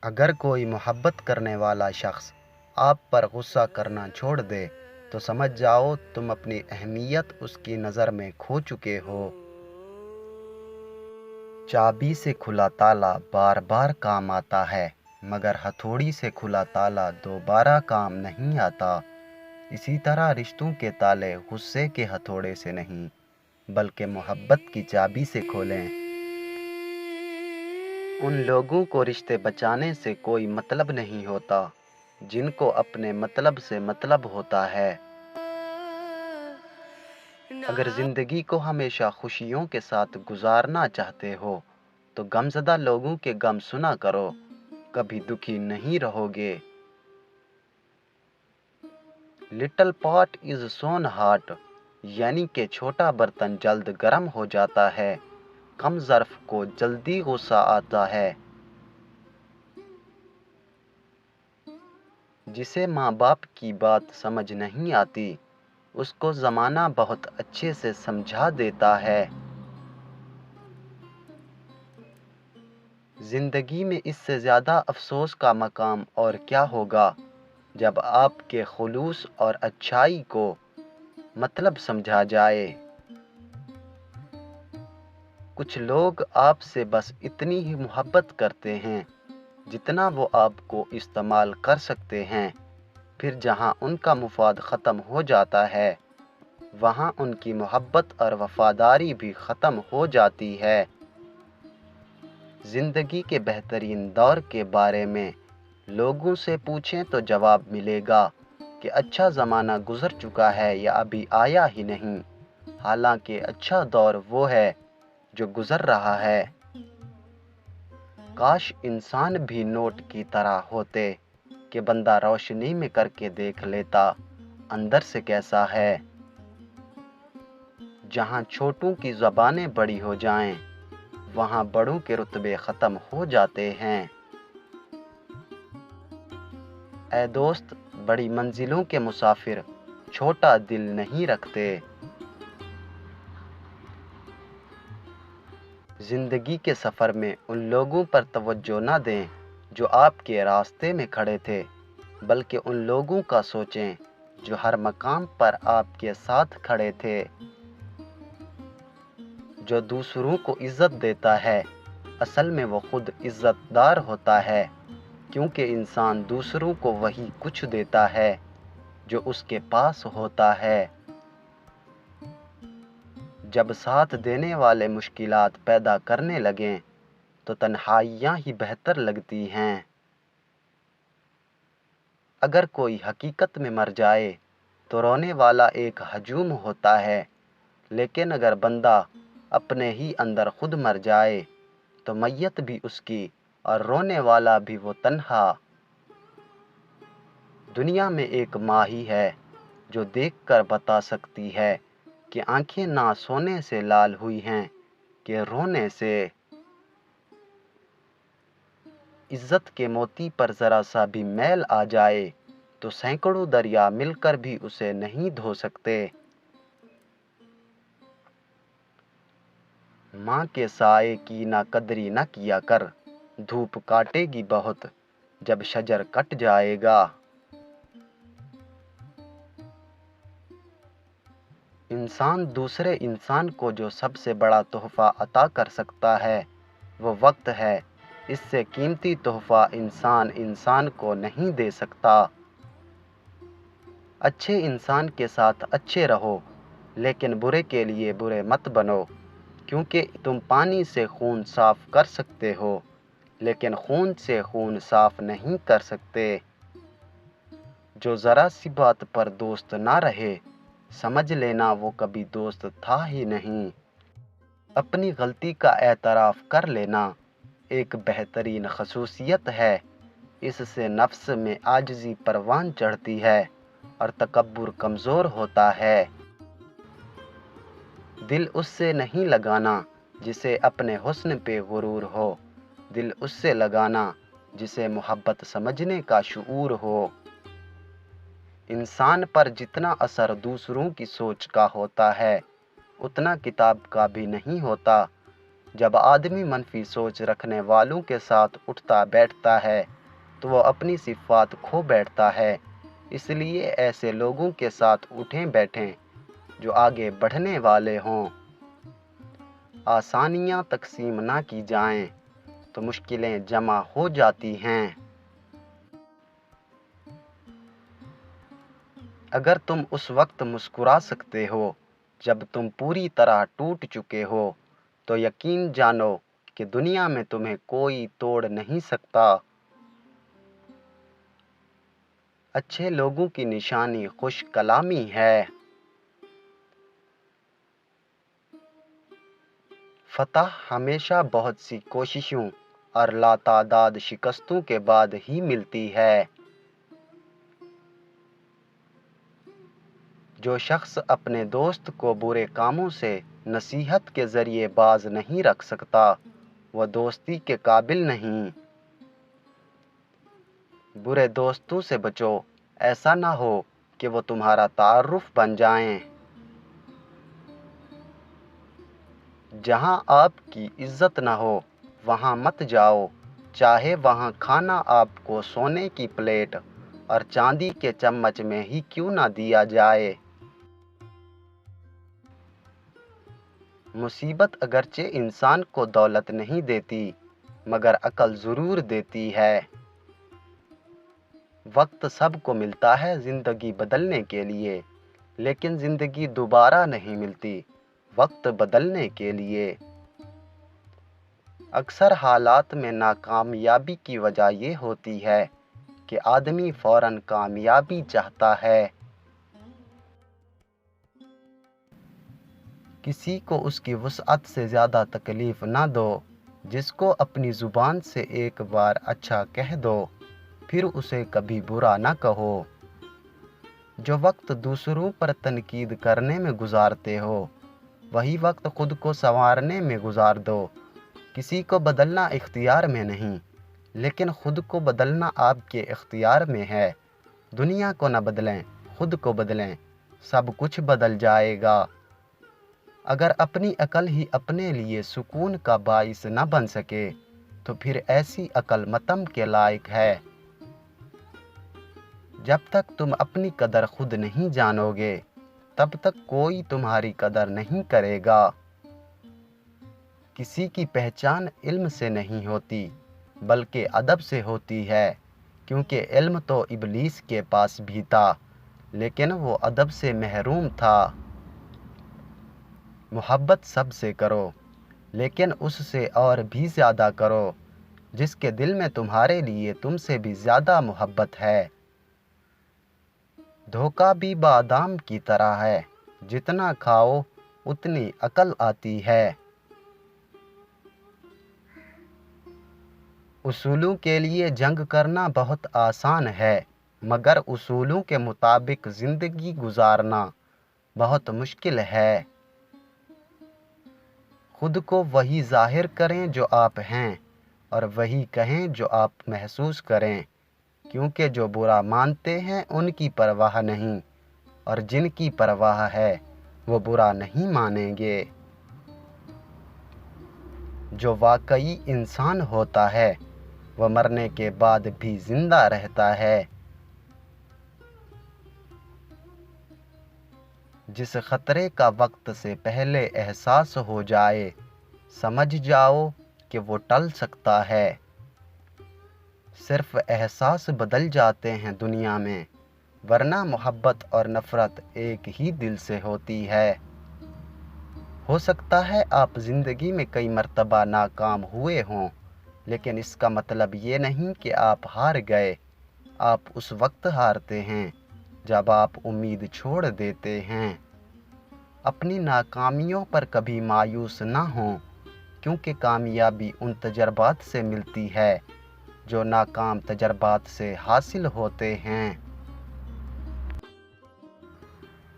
اگر کوئی محبت کرنے والا شخص آپ پر غصہ کرنا چھوڑ دے تو سمجھ جاؤ تم اپنی اہمیت اس کی نظر میں کھو چکے ہو۔ چابی سے کھلا تالا بار بار کام آتا ہے، مگر ہتھوڑی سے کھلا تالا دوبارہ کام نہیں آتا۔ اسی طرح رشتوں کے تالے غصے کے ہتھوڑے سے نہیں بلکہ محبت کی چابی سے کھولیں۔ ان لوگوں کو رشتے بچانے سے کوئی مطلب نہیں ہوتا جن کو اپنے مطلب سے مطلب ہوتا ہے۔ اگر زندگی کو ہمیشہ خوشیوں کے ساتھ گزارنا چاہتے ہو تو غمزدہ لوگوں کے غم سنا کرو، کبھی دکھی نہیں رہو گے۔ لٹل پاٹ از سون ہاٹ، یعنی کہ چھوٹا برتن جلد گرم ہو جاتا ہے، کم ظرف کو جلدی غصہ آتا ہے۔ جسے ماں باپ کی بات سمجھ نہیں آتی اس کو زمانہ بہت اچھے سے سمجھا دیتا ہے۔ زندگی میں اس سے زیادہ افسوس کا مقام اور کیا ہوگا جب آپ کے خلوص اور اچھائی کو مطلب سمجھا جائے۔ کچھ لوگ آپ سے بس اتنی ہی محبت کرتے ہیں جتنا وہ آپ کو استعمال کر سکتے ہیں، پھر جہاں ان کا مفاد ختم ہو جاتا ہے وہاں ان کی محبت اور وفاداری بھی ختم ہو جاتی ہے۔ زندگی کے بہترین دور کے بارے میں لوگوں سے پوچھیں تو جواب ملے گا کہ اچھا زمانہ گزر چکا ہے یا ابھی آیا ہی نہیں، حالانکہ اچھا دور وہ ہے جو گزر رہا ہے۔ کاش انسان بھی نوٹ کی طرح ہوتے کہ بندہ روشنی میں کر کے دیکھ لیتا اندر سے کیسا ہے۔ جہاں چھوٹوں کی زبانیں بڑی ہو جائیں وہاں بڑوں کے رتبے ختم ہو جاتے ہیں۔ اے دوست، بڑی منزلوں کے مسافر چھوٹا دل نہیں رکھتے۔ زندگی کے سفر میں ان لوگوں پر توجہ نہ دیں جو آپ کے راستے میں کھڑے تھے، بلکہ ان لوگوں کا سوچیں جو ہر مقام پر آپ کے ساتھ کھڑے تھے۔ جو دوسروں کو عزت دیتا ہے اصل میں وہ خود عزت دار ہوتا ہے، کیونکہ انسان دوسروں کو وہی کچھ دیتا ہے جو اس کے پاس ہوتا ہے۔ جب ساتھ دینے والے مشکلات پیدا کرنے لگیں تو تنہائیاں ہی بہتر لگتی ہیں۔ اگر کوئی حقیقت میں مر جائے تو رونے والا ایک ہجوم ہوتا ہے، لیکن اگر بندہ اپنے ہی اندر خود مر جائے تو میت بھی اس کی اور رونے والا بھی وہ تنہا۔ دنیا میں ایک ماں ہی ہے جو دیکھ کر بتا سکتی ہے کہ آنکھیں نہ سونے سے لال ہوئی ہیں کہ رونے سے۔ عزت کے موتی پر ذرا سا بھی میل آ جائے تو سینکڑوں دریا مل کر بھی اسے نہیں دھو سکتے۔ ماں کے سائے کی نہ قدری نہ کیا کر، دھوپ کاٹے گی بہت جب شجر کٹ جائے گا۔ انسان دوسرے انسان کو جو سب سے بڑا تحفہ عطا کر سکتا ہے وہ وقت ہے، اس سے قیمتی تحفہ انسان کو نہیں دے سکتا۔ اچھے انسان کے ساتھ اچھے رہو لیکن برے کے لیے برے مت بنو، کیونکہ تم پانی سے خون صاف کر سکتے ہو لیکن خون سے خون صاف نہیں کر سکتے۔ جو ذرا سی بات پر دوست نہ رہے سمجھ لینا وہ کبھی دوست تھا ہی نہیں۔ اپنی غلطی کا اعتراف کر لینا ایک بہترین خصوصیت ہے، اس سے نفس میں عاجزی پروان چڑھتی ہے اور تکبر کمزور ہوتا ہے۔ دل اس سے نہیں لگانا جسے اپنے حسن پہ غرور ہو، دل اس سے لگانا جسے محبت سمجھنے کا شعور ہو۔ انسان پر جتنا اثر دوسروں کی سوچ کا ہوتا ہے اتنا کتاب کا بھی نہیں ہوتا، جب آدمی منفی سوچ رکھنے والوں کے ساتھ اٹھتا بیٹھتا ہے تو وہ اپنی صفات کھو بیٹھتا ہے۔ اس لیے ایسے لوگوں کے ساتھ اٹھیں بیٹھیں جو آگے بڑھنے والے ہوں۔ آسانیاں تقسیم نہ کی جائیں تو مشکلیں جمع ہو جاتی ہیں۔ اگر تم اس وقت مسکرا سکتے ہو جب تم پوری طرح ٹوٹ چکے ہو تو یقین جانو کہ دنیا میں تمہیں کوئی توڑ نہیں سکتا۔ اچھے لوگوں کی نشانی خوش کلامی ہے۔ فتح ہمیشہ بہت سی کوششوں اور لاتعداد شکستوں کے بعد ہی ملتی ہے۔ جو شخص اپنے دوست کو برے کاموں سے نصیحت کے ذریعے باز نہیں رکھ سکتا وہ دوستی کے قابل نہیں۔ برے دوستوں سے بچو، ایسا نہ ہو کہ وہ تمہارا تعارف بن جائیں۔ جہاں آپ کی عزت نہ ہو وہاں مت جاؤ، چاہے وہاں کھانا آپ کو سونے کی پلیٹ اور چاندی کے چمچ میں ہی کیوں نہ دیا جائے۔ مصیبت اگرچہ انسان کو دولت نہیں دیتی مگر عقل ضرور دیتی ہے۔ وقت سب کو ملتا ہے زندگی بدلنے کے لیے، لیکن زندگی دوبارہ نہیں ملتی وقت بدلنے کے لیے۔ اکثر حالات میں ناکامیابی کی وجہ یہ ہوتی ہے کہ آدمی فوراً کامیابی چاہتا ہے۔ کسی کو اس کی وسعت سے زیادہ تکلیف نہ دو۔ جس کو اپنی زبان سے ایک بار اچھا کہہ دو پھر اسے کبھی برا نہ کہو۔ جو وقت دوسروں پر تنقید کرنے میں گزارتے ہو وہی وقت خود کو سنوارنے میں گزار دو۔ کسی کو بدلنا اختیار میں نہیں لیکن خود کو بدلنا آپ کے اختیار میں ہے۔ دنیا کو نہ بدلیں، خود کو بدلیں، سب کچھ بدل جائے گا۔ اگر اپنی عقل ہی اپنے لیے سکون کا باعث نہ بن سکے تو پھر ایسی عقل ماتم کے لائق ہے۔ جب تک تم اپنی قدر خود نہیں جانو گے تب تک کوئی تمہاری قدر نہیں کرے گا۔ کسی کی پہچان علم سے نہیں ہوتی بلکہ ادب سے ہوتی ہے، کیونکہ علم تو ابلیس کے پاس بھی تھا لیکن وہ ادب سے محروم تھا۔ محبت سب سے کرو لیکن اس سے اور بھی زیادہ کرو جس کے دل میں تمہارے لیے تم سے بھی زیادہ محبت ہے۔ دھوکہ بھی بادام کی طرح ہے، جتنا کھاؤ اتنی عقل آتی ہے۔ اصولوں کے لیے جنگ کرنا بہت آسان ہے مگر اصولوں کے مطابق زندگی گزارنا بہت مشکل ہے۔ خود کو وہی ظاہر کریں جو آپ ہیں اور وہی کہیں جو آپ محسوس کریں، کیونکہ جو برا مانتے ہیں ان کی پرواہ نہیں اور جن کی پرواہ ہے وہ برا نہیں مانیں گے۔ جو واقعی انسان ہوتا ہے وہ مرنے کے بعد بھی زندہ رہتا ہے۔ جس خطرے کا وقت سے پہلے احساس ہو جائے سمجھ جاؤ کہ وہ ٹل سکتا ہے۔ صرف احساس بدل جاتے ہیں دنیا میں، ورنہ محبت اور نفرت ایک ہی دل سے ہوتی ہے۔ ہو سکتا ہے آپ زندگی میں کئی مرتبہ ناکام ہوئے ہوں لیکن اس کا مطلب یہ نہیں کہ آپ ہار گئے۔ آپ اس وقت ہارتے ہیں جب آپ امید چھوڑ دیتے ہیں۔ اپنی ناکامیوں پر کبھی مایوس نہ ہوں، کیونکہ کامیابی ان تجربات سے ملتی ہے جو ناکام تجربات سے حاصل ہوتے ہیں۔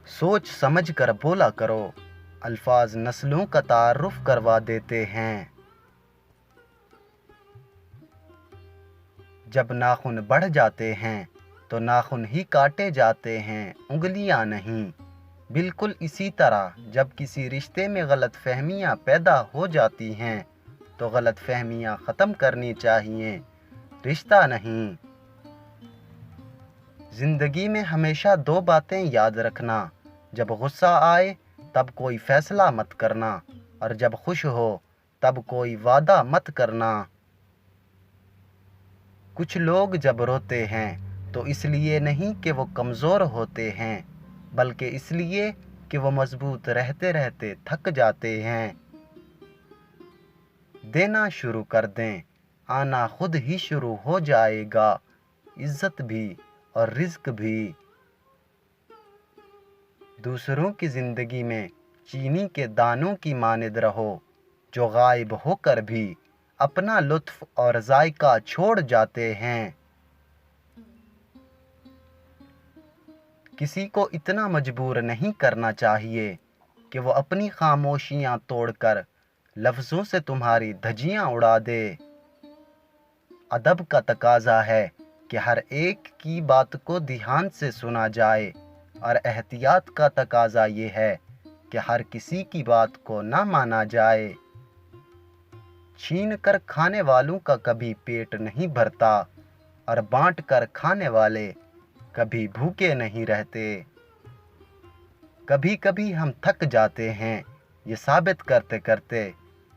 سوچ سمجھ کر بولا کرو، الفاظ نسلوں کا تعارف کروا دیتے ہیں۔ جب ناخن بڑھ جاتے ہیں تو ناخن ہی کاٹے جاتے ہیں، انگلیاں نہیں۔ بالکل اسی طرح جب کسی رشتے میں غلط فہمیاں پیدا ہو جاتی ہیں تو غلط فہمیاں ختم کرنی چاہیے، رشتہ نہیں۔ زندگی میں ہمیشہ 2 باتیں یاد رکھنا، جب غصہ آئے تب کوئی فیصلہ مت کرنا، اور جب خوش ہو تب کوئی وعدہ مت کرنا۔ کچھ لوگ جب روتے ہیں تو اس لیے نہیں کہ وہ کمزور ہوتے ہیں، بلکہ اس لیے کہ وہ مضبوط رہتے رہتے تھک جاتے ہیں۔ دینا شروع کر دیں، آنا خود ہی شروع ہو جائے گا، عزت بھی اور رزق بھی۔ دوسروں کی زندگی میں چینی کے دانوں کی مانند رہو، جو غائب ہو کر بھی اپنا لطف اور ذائقہ چھوڑ جاتے ہیں۔ کسی کو اتنا مجبور نہیں کرنا چاہیے کہ وہ اپنی خاموشیاں توڑ کر لفظوں سے تمہاری دھجیاں اڑا دے۔ ادب کا تقاضا ہے کہ ہر ایک کی بات کو دھیان سے سنا جائے، اور احتیاط کا تقاضا یہ ہے کہ ہر کسی کی بات کو نہ مانا جائے۔ چھین کر کھانے والوں کا کبھی پیٹ نہیں بھرتا، اور بانٹ کر کھانے والے کبھی بھوکے نہیں رہتے۔ کبھی کبھی ہم تھک جاتے ہیں یہ ثابت کرتے کرتے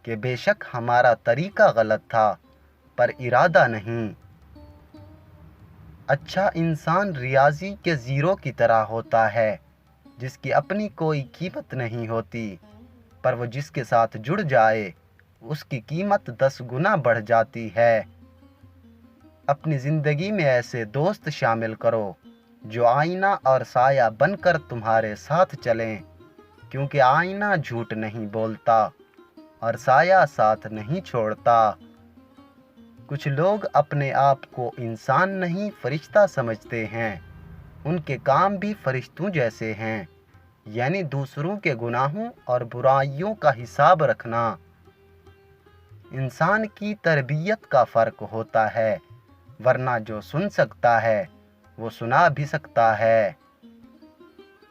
کہ بے شک ہمارا طریقہ غلط تھا، پر ارادہ نہیں۔ اچھا انسان ریاضی کے زیرو کی طرح ہوتا ہے، جس کی اپنی کوئی قیمت نہیں ہوتی، پر وہ جس کے ساتھ جڑ جائے اس کی قیمت 10 گنا بڑھ جاتی ہے۔ اپنی زندگی میں ایسے دوست شامل کرو جو آئینہ اور سایہ بن کر تمہارے ساتھ چلیں، کیونکہ آئینہ جھوٹ نہیں بولتا اور سایہ ساتھ نہیں چھوڑتا۔ کچھ لوگ اپنے آپ کو انسان نہیں فرشتہ سمجھتے ہیں، ان کے کام بھی فرشتوں جیسے ہیں، یعنی دوسروں کے گناہوں اور برائیوں کا حساب رکھنا۔ انسان کی تربیت کا فرق ہوتا ہے، ورنہ جو سن سکتا ہے وہ سنا بھی سکتا ہے۔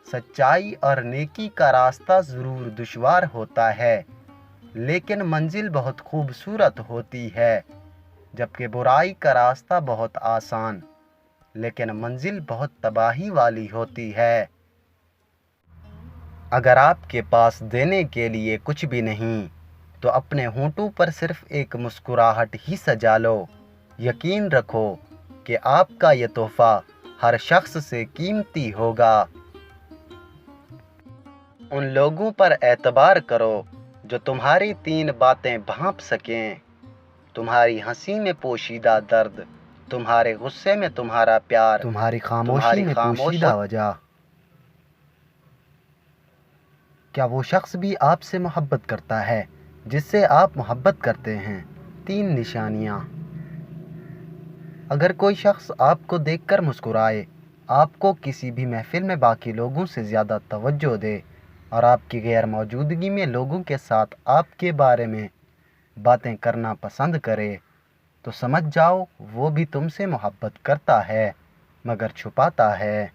سچائی اور نیکی کا راستہ ضرور دشوار ہوتا ہے، لیکن منزل بہت خوبصورت ہوتی ہے، جبکہ برائی کا راستہ بہت آسان، لیکن منزل بہت تباہی والی ہوتی ہے۔ اگر آپ کے پاس دینے کے لیے کچھ بھی نہیں تو اپنے ہونٹوں پر صرف ایک مسکراہٹ ہی سجا لو۔ یقین رکھو کہ آپ کا یہ تحفہ ہر شخص سے قیمتی ہوگا۔ ان لوگوں پر اعتبار کرو جو تمہاری 3 باتیں بھانپ سکیں، تمہاری ہنسی میں پوشیدہ درد، تمہارے غصے میں تمہارا پیار، تمہاری خاموشی میں پوشیدہ وجہ۔ کیا وہ شخص بھی آپ سے محبت کرتا ہے جس سے آپ محبت کرتے ہیں؟ 3 نشانیاں۔ اگر کوئی شخص آپ کو دیکھ کر مسکرائے، آپ کو کسی بھی محفل میں باقی لوگوں سے زیادہ توجہ دے، اور آپ کی غیر موجودگی میں لوگوں کے ساتھ آپ کے بارے میں باتیں کرنا پسند کرے، تو سمجھ جاؤ وہ بھی تم سے محبت کرتا ہے، مگر چھپاتا ہے۔